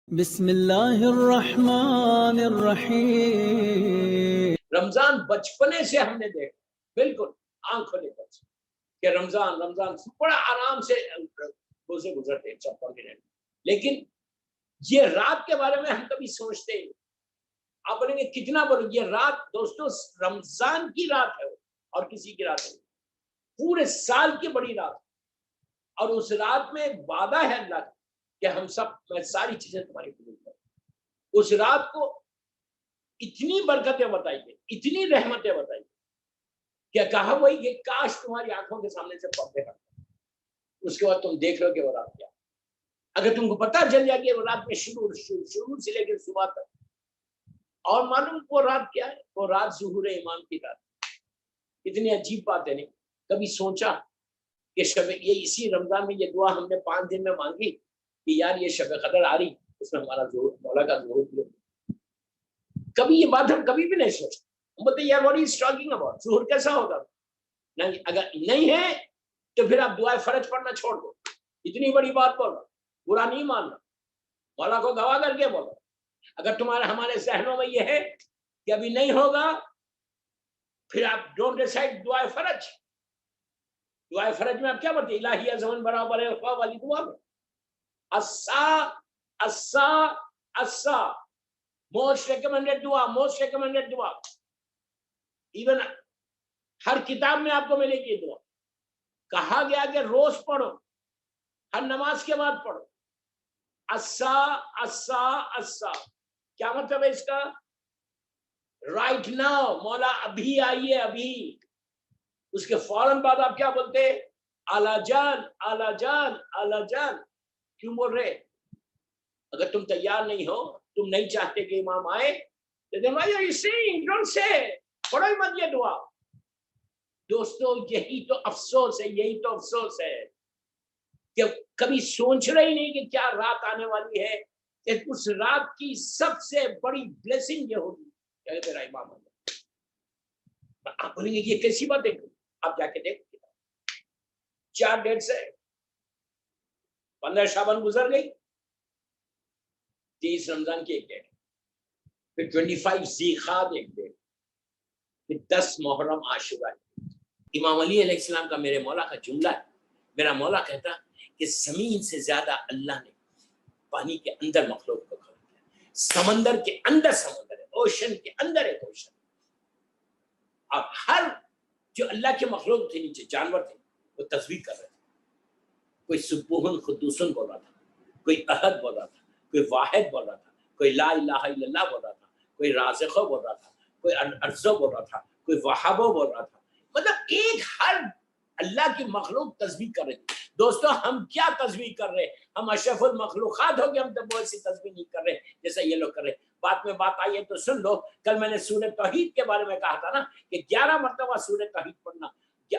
بسم اللہ الرحمن الرحیم۔ رمضان بچپنے سے ہم نے دیکھا، بالکل آنکھوں نے بچ کہ رمضان بڑا آرام سے روزے گزرتے سب پڑھ کے، لیکن یہ رات کے بارے میں ہم کبھی سوچتے ہی نہیں۔ آپ بولیں گے کتنا بولو، یہ رات دوستو رمضان کی رات ہے اور کسی کی رات نہیں، پورے سال کی بڑی رات، اور اس رات میں وعدہ ہے اللہ کا کہ ہم سب، میں ساری چیزیں تمہاری قبول کروں۔ اس رات کو اتنی برکتیں بتائی گئی، اتنی رحمتیں بتائی گئی کہ کہا وہی کہ کاش تمہاری آنکھوں کے سامنے سے پردے ہٹتے، اس کے بعد تم دیکھ لو کہ وہ رات کیا۔ اگر تم کو پتہ چل جائے کہ وہ رات میں شروع سے لے کے صبح تک، اور معلوم وہ رات کیا ہے، وہ رات ظہور امام کی رات۔ اتنی عجیب بات ہے، نہیں کبھی سوچا کہ شب یہ اسی رمضان میں یہ دعا ہم نے 5 دن میں مانگی کہ یار یہ شب قدر آ رہی، اس میں ہمارا ظہور، مولا کا ظہور بھی۔ کبھی یہ بات ہم کبھی بھی نہیں سوچتے، ہم بولتے یار واٹ از ٹاکنگ اباؤٹ، ظہور کیسا ہوگا؟ نہیں، اگر نہیں ہے تو پھر آپ دعائے فرض پڑھنا چھوڑ دو۔ اتنی بڑی بات بولو، برا نہیں ماننا، مولا کو گواہ کر کے بولو۔ اگر تمہارے ہمارے ذہنوں میں یہ ہے کہ ابھی نہیں ہوگا، پھر آپ ڈونٹ ڈیسائیڈ دعائے فرض۔ دعائے فرض میں آپ کیا پڑھتے ہیں؟ الہی زمن برابر وفا والی دعا میں اسا اسا اسا، موسٹ ریکمینڈیڈ دعا، موسٹ ریکمینڈیڈ دعا، ایون ہر کتاب میں آپ کو ملے گی دعا۔ کہا گیا کہ روز پڑھو، ہر نماز کے بعد پڑھو، اسا اسا اسا۔ کیا مطلب ہے اس کا؟ رائٹ ناؤ، مولا ابھی آئیے، ابھی۔ اس کے فوراً بعد آپ کیا بولتے؟ اعلیٰ جان اعلیٰ جان اعلیٰ جان۔ کیوں بول رہے؟ اگر تم تیار نہیں ہو، تم نہیں چاہتے کہ امام آئے، پڑھو ہی مت یہ دعا۔ دوستو یہی تو افسوس ہے، یہی تو افسوس ہے کہ کبھی سوچ رہے ہی نہیں کہ کیا رات آنے والی ہے، کہ اس رات کی سب سے بڑی بلیسنگ یہ ہوگی کہ میرا امام آ جائے۔ آپ بولیں گے یہ کیسی بات ہے؟ آپ جا کے دیکھ، 4 ڈیٹ سے 15 شعبان گزر گئی، 30 رمضان کی ایک ڈیٹ، پھر 25 ذیقعدہ ایک ڈیٹ، پھر 10 محرم عاشورہ۔ امام علی علیہ السلام کا میرے مولا کا جملہ ہے، میرا مولا کہتا کہ زمین سے زیادہ اللہ نے پانی کے اندر مخلوق کو خلق کیا، سمندر کے اندر سمندر ہے، اوشن کے اندر ایک اوشن، اور ہر جو اللہ کے مخلوق تھے، نیچے جانور تھے، وہ تسبیح کر رہے تھے۔ کوئی سبوحن خدوسن بول رہا تھا، کوئی احد بول رہا تھا، کوئی واحد بول رہا تھا، کوئی لا الہ الا اللہ بول رہا تھا، کوئی رازقو بول رہا تھا، کوئی ارزو بول رہا تھا، کوئی وہابو بول رہا تھا۔ مطلب ایک ہر اللہ کی مخلوق تسبیح کر رہے تھے۔ دوستو ہم کیا تسبیح کر رہے ہیں؟ ہم اشرف المخلوقات ہو گئے، ہم تو بہت سی تسبیح نہیں کر رہے جیسا یہ لوگ کر رہے۔ بات میں بات آئی ہے تو سن لو، کل میں نے سورہ توحید کے بارے میں کہا تھا نا کہ 11 مرتبہ سورہ توحید پڑھنا،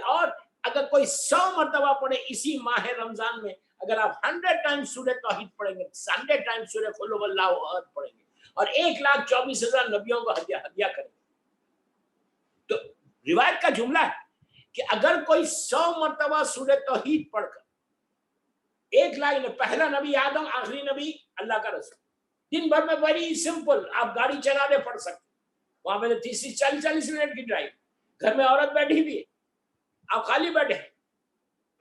اور اگر کوئی 100 مرتبہ پڑھے اسی ماہ رمضان میں، اگر آپ 100 ٹائم سورہ توحید پڑھیں گے، 100 ٹائم سورہ قل هو اللہ احد پڑھیں گے، اور 1,24,000 نبیوں کو ہدیہ کریں گے۔ تو روایت کا جملہ ہے کہ اگر کوئی 100 مرتبہ سورہ توحید پڑھ کر، ایک لائن ہے، پہلا نبی آدم، آخری نبی اللہ کا رسول، دن بھر میں بڑی سمپل، آپ گاڑی چلانے پڑھ سکتے، وہاں میں 30-40 منٹ کی ڈرائیو، گھر میں عورت بیٹھی بھی ہے، آپ خالی بیٹھے،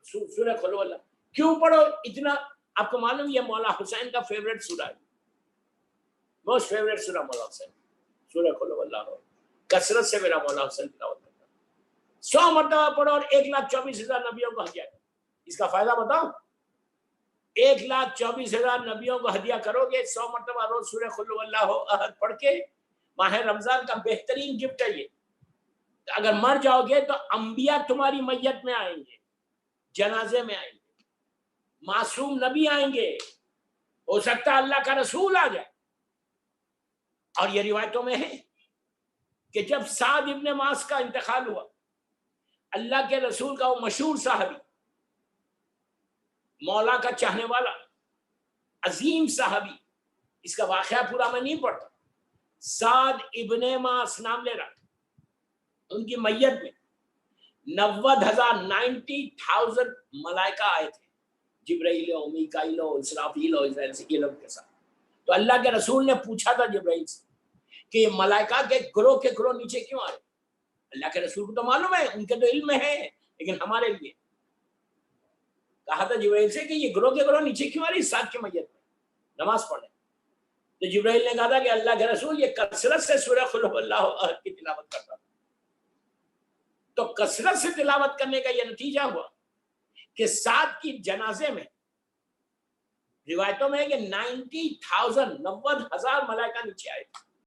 سورہ قل هو اللہ کیوں پڑھو اتنا؟ آپ کو معلوم یہ مولا حسین کا فیوریٹ سورہ ہے، موسٹ فیوریٹ سورہ مولا حسین، سورہ قل هو اللہ، کثرت سے میرا مولا حسین تلاوت کرتا ہے۔ 100 مرتبہ پڑھو اور 1,24,000 نبیوں کو ہدیہ کرو۔ اس کا فائدہ بتاؤ، 1,24,000 نبیوں کو ہدیہ کرو گے 100 مرتبہ روز سورہ قل هو اللہ احد پڑھ کے۔ ماہ رمضان کا بہترین گفٹ ہے یہ۔ اگر مر جاؤ گے تو انبیاء تمہاری میت میں آئیں گے، جنازے میں آئیں گے، معصوم نبی آئیں گے، ہو سکتا ہے اللہ کا رسول آ جائے۔ اور یہ روایتوں میں ہے کہ جب سعد ابن معاذ کا انتقال ہوا، اللہ کے رسول کا وہ مشہور صحابی، مولا کا چاہنے والا عظیم صحابی، اس کا واقعہ پورا میں نہیں پڑھتا، سعد ابن معاذ نام لے رہا، ان کی میت میں 90,000 ملائکہ آئے تھے، جبرائیل و میکائیل و اسرافیل و اسرائیل کے ساتھ، تو اللہ کے رسول نے پوچھا تھا جبرائیل سے کہ یہ ملائکہ کے گروہ نیچے کیوں آ رہے؟ اللہ کے رسول کو تو معلوم ہے، ان کے تو علم ہے، لیکن ہمارے لیے کہا تھا جبرائیل سے کہ یہ گروہ نیچے کیوں آ رہی ساتھ کی میت میں نماز پڑھے؟ تو جبرائیل نے کہا تھا کہ اللہ کے رسول یہ کثرت سے سورہ قل هو اللہ احد کی تلاوت کرتا تھا۔ تو کثرت سے تلاوت کرنے کا یہ نتیجہ ہوا کہ ساتھ کی جنازے میں روایتوں میں ہے کہ 90,000 ملائکہ نیچے آئے تھے۔